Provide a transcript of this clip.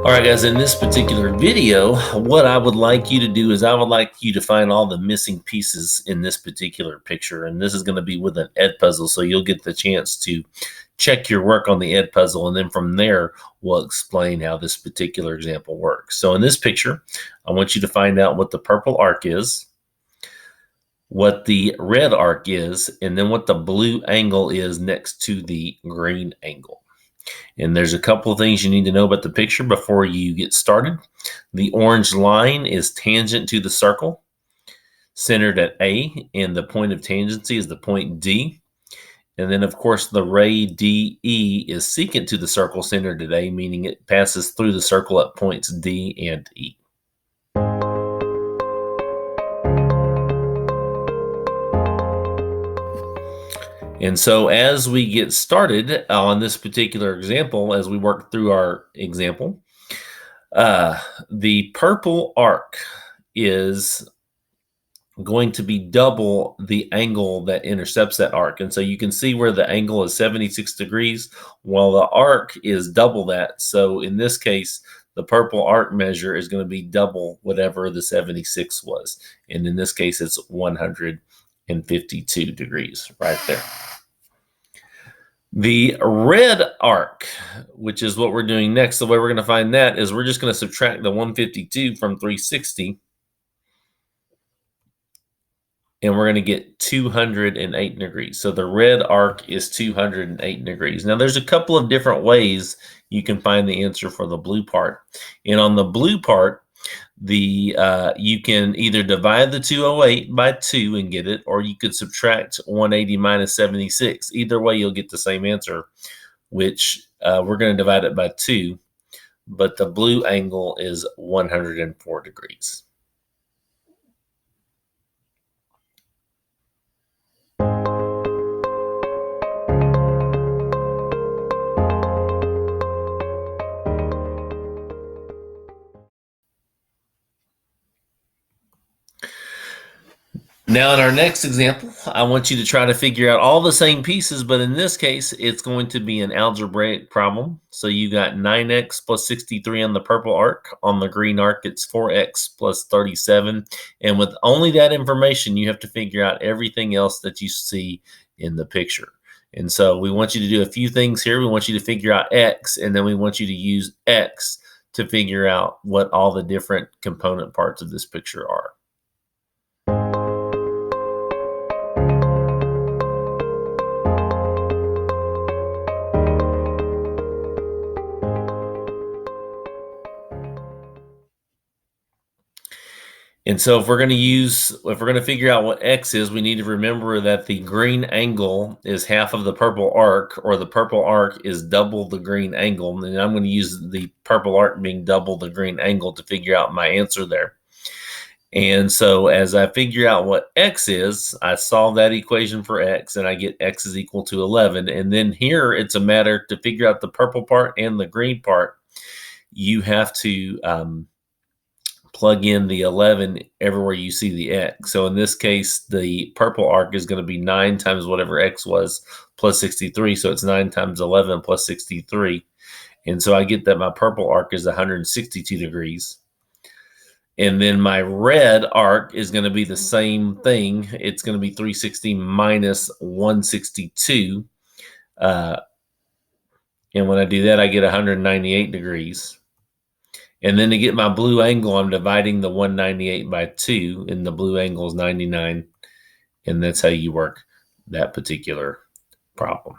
All right, guys, in this particular video, what I would like you to do is I would like you to find all the missing pieces in this particular picture. And this is going to be with an Ed puzzle. So you'll get the chance to check your work on the Ed puzzle. And then from there, we'll explain how this particular example works. So in this picture, I want you to find out what the purple arc is, what the red arc is, and then what the blue angle is next to the green angle. And there's a couple of things you need to know about the picture before you get started. The orange line is tangent to the circle, centered at A, and the point of tangency is the point D. And then, of course, the ray DE is secant to the circle centered at A, meaning it passes through the circle at points D and E. And so as we get started on this particular example, as we work through our example, the purple arc is going to be double the angle that intercepts that arc. And so you can see where the angle is 76 degrees, while the arc is double that. So in this case, the purple arc measure is going to be double whatever the 76 was. And in this case, it's 152 degrees right there. The red arc, which is what we're doing next, the way we're going to find that is we're just going to subtract the 152 from 360. And we're going to get 208 degrees. So the red arc is 208 degrees. Now, there's a couple of different ways you can find the answer for the blue part. And on the blue part, you can either divide the 208 by 2 and get it, or you could subtract 180 minus 76. Either way, you'll get the same answer, which we're going to divide it by 2. But the blue angle is 104 degrees. Now, in our next example, I want you to try to figure out all the same pieces, but in this case, it's going to be an algebraic problem. So you got 9x plus 63 on the purple arc. On the green arc, it's 4x plus 37. And with only that information, you have to figure out everything else that you see in the picture. And so we want you to do a few things here. We want you to figure out x, and then we want you to use x to figure out what all the different component parts of this picture are. And so if we're going to figure out what x is, we need to remember that the green angle is half of the purple arc, or the purple arc is double the green angle. And I'm going to use the purple arc being double the green angle to figure out my answer there. And so as I figure out what x is, I solve that equation for x, and I get x is equal to 11. And then here it's a matter to figure out the purple part and the green part. You have to plug in the 11 everywhere you see the x. So in this case, the purple arc is going to be 9 times whatever x was plus 63. So it's 9 times 11 plus 63. And so I get that my purple arc is 162 degrees. And then my red arc is going to be the same thing. It's going to be 360 minus 162. And when I do that, I get 198 degrees. And then to get my blue angle, I'm dividing the 198 by 2, and the blue angle is 99. And that's how you work that particular problem.